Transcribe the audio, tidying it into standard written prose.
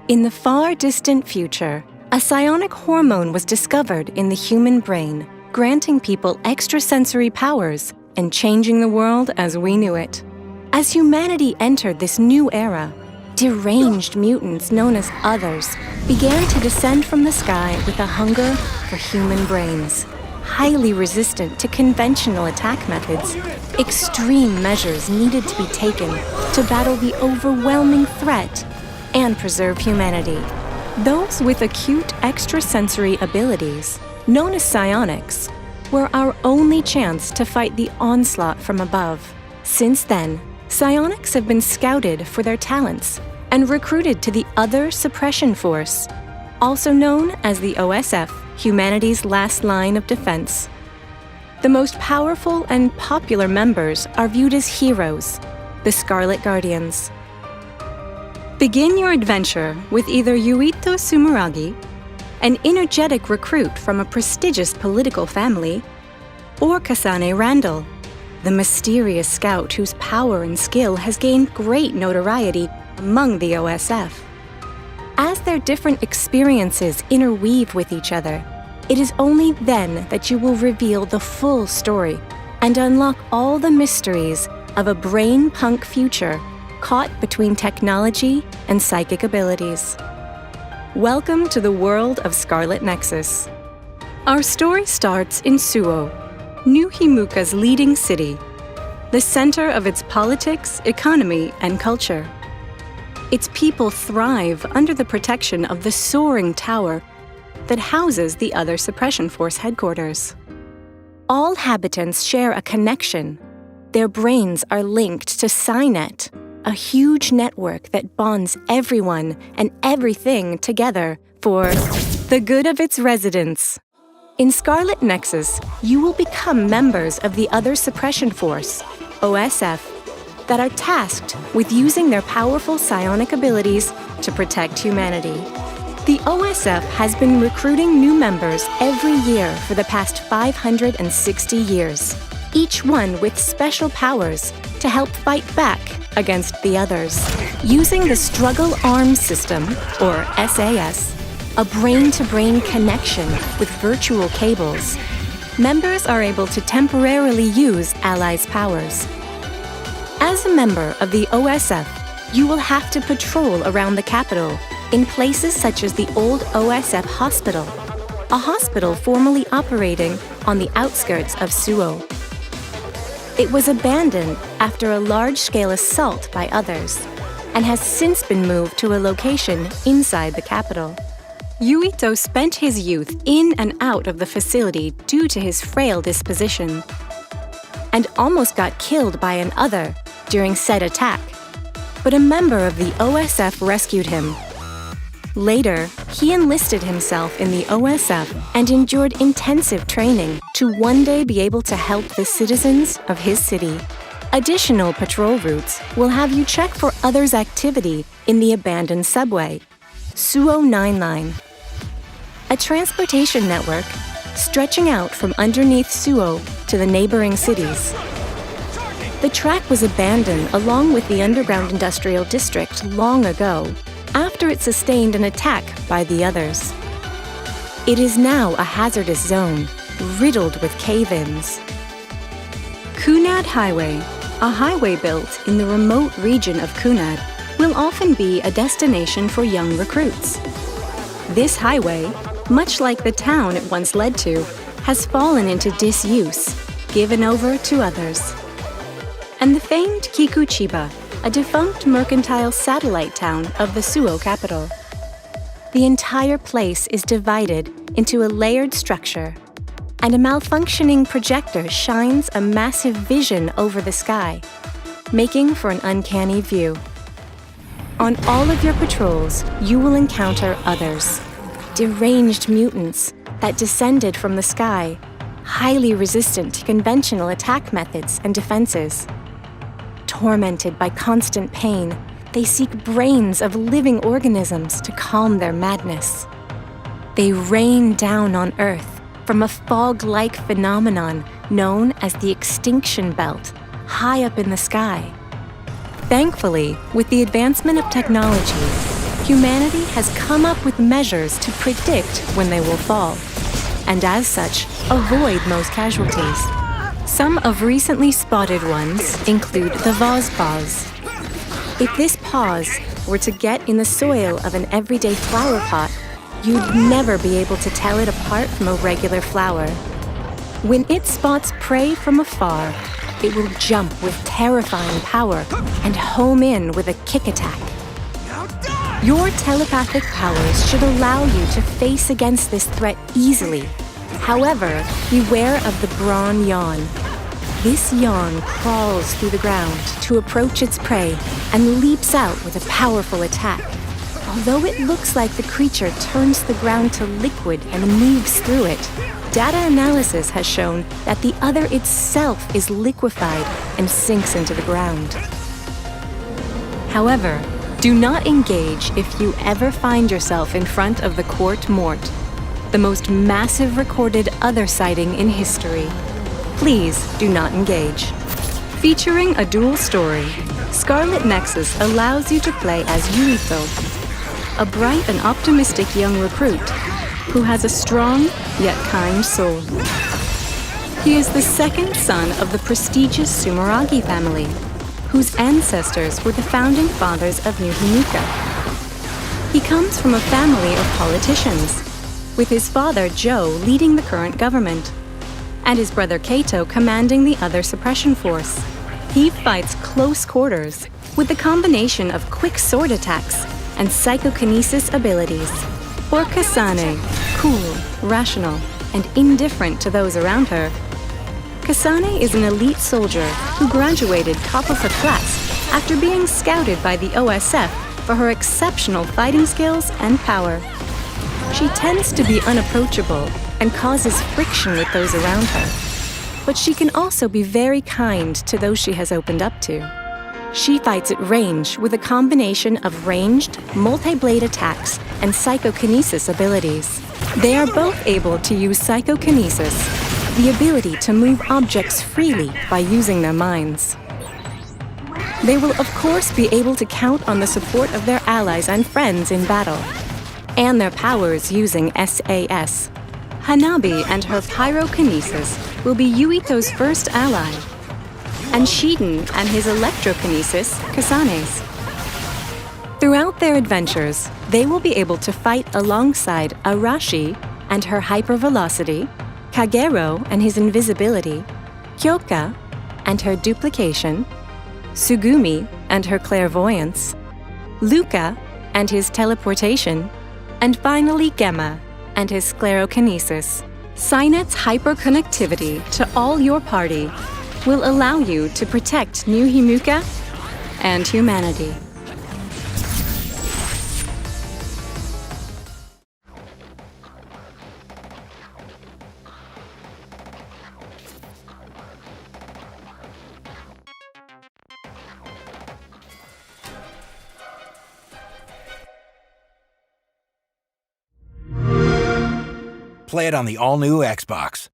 In the far distant future, a psionic hormone was discovered in the human brain, granting people extrasensory powers and changing the world as we knew it. As humanity entered this new era, deranged mutants known as others began to descend from the sky with a hunger for human brains. Highly resistant to conventional attack methods, extreme measures needed to be taken to battle the overwhelming threat and preserve humanity. Those with acute extrasensory abilities, known as psionics, were our only chance to fight the onslaught from above. Since then, psionics have been scouted for their talents and recruited to the Other Suppression Force, also known as the OSF, humanity's last line of defense. The most powerful and popular members are viewed as heroes, the Scarlet Guardians. Begin your adventure with either Yuito Sumeragi, an energetic recruit from a prestigious political family, or Kasane Randall, the mysterious scout whose power and skill has gained great notoriety among the OSF. As their different experiences interweave with each other, it is only then that you will reveal the full story and unlock all the mysteries of a brain-punk future caught between technology and psychic abilities. Welcome to the world of Scarlet Nexus. Our story starts in Suo, New Himuka's leading city, the center of its politics, economy, and culture. Its people thrive under the protection of the soaring tower that houses the Other Suppression Force headquarters. All habitants share a connection. Their brains are linked to Psynet, a huge network that bonds everyone and everything together for the good of its residents. In Scarlet Nexus, you will become members of the Other Suppression Force, OSF, that are tasked with using their powerful psionic abilities to protect humanity. The OSF has been recruiting new members every year for the past 560 years, each one with special powers to help fight back against the others. Using the Struggle Arms System, or SAS, a brain-to-brain connection with virtual cables, members are able to temporarily use allies' powers. As a member of the OSF, you will have to patrol around the capital in places such as the old OSF hospital, a hospital formerly operating on the outskirts of Suo. It was abandoned after a large-scale assault by others and has since been moved to a location inside the capital. Yuito spent his youth in and out of the facility due to his frail disposition and almost got killed by an Other during said attack, but a member of the OSF rescued him. Later, he enlisted himself in the OSF and endured intensive training to one day be able to help the citizens of his city. Additional patrol routes will have you check for others' activity in the abandoned subway, Suo 9 Line, a transportation network stretching out from underneath Suo to the neighboring cities. The track was abandoned along with the underground industrial district long ago, after it sustained an attack by the others. It is now a hazardous zone, riddled with cave-ins. Kunad Highway, a highway built in the remote region of Kunad, will often be a destination for young recruits. This highway, much like the town it once led to, has fallen into disuse, given over to others. And the famed Kikuchiba, a defunct mercantile satellite town of the Suo capital. The entire place is divided into a layered structure, and a malfunctioning projector shines a massive vision over the sky, making for an uncanny view. On all of your patrols, you will encounter others, deranged mutants that descended from the sky, highly resistant to conventional attack methods and defenses. Tormented by constant pain, they seek brains of living organisms to calm their madness. They rain down on Earth from a fog-like phenomenon known as the extinction belt, high up in the sky. Thankfully, with the advancement of technology, humanity has come up with measures to predict when they will fall, and as such, avoid most casualties. Some of recently spotted ones include the vase pause. If this pause were to get in the soil of an everyday flower pot, you'd never be able to tell it apart from a regular flower. When it spots prey from afar, it will jump with terrifying power and home in with a kick attack. Your telepathic powers should allow you to face against this threat easily. However, beware of the brawn yawn. This yawn crawls through the ground to approach its prey and leaps out with a powerful attack. Although it looks like the creature turns the ground to liquid and moves through it, data analysis has shown that the other itself is liquefied and sinks into the ground. However, do not engage if you ever find yourself in front of the Court Mort, the most massive recorded other sighting in history. Please do not engage. Featuring a dual story, Scarlet Nexus allows you to play as Yuito, a bright and optimistic young recruit who has a strong yet kind soul. He is the second son of the prestigious Sumeragi family, whose ancestors were the founding fathers of New Himuka. He comes from a family of politicians, with his father Joe leading the current government, and his brother Kaito commanding the other suppression force. He fights close quarters with a combination of quick sword attacks and psychokinesis abilities. For Kasane, cool, rational, and indifferent to those around her, Kasane is an elite soldier who graduated top of her class after being scouted by the OSF for her exceptional fighting skills and power. She tends to be unapproachable and causes friction with those around her, but she can also be very kind to those she has opened up to. She fights at range with a combination of ranged, multi-blade attacks and psychokinesis abilities. They are both able to use psychokinesis, the ability to move objects freely by using their minds. They will of course be able to count on the support of their allies and friends in battle, and their powers using SAS. Hanabi and her pyrokinesis will be Yuito's first ally, and Shiden and his electrokinesis, Kasane's. Throughout their adventures, they will be able to fight alongside Arashi and her hypervelocity, Kagero and his invisibility, Kyoka and her duplication, Sugumi and her clairvoyance, Luca and his teleportation, and finally Gemma and his sclerokinesis. Synet's hyperconnectivity to all your party will allow you to protect New Himuka and humanity. Play it on the all-new Xbox.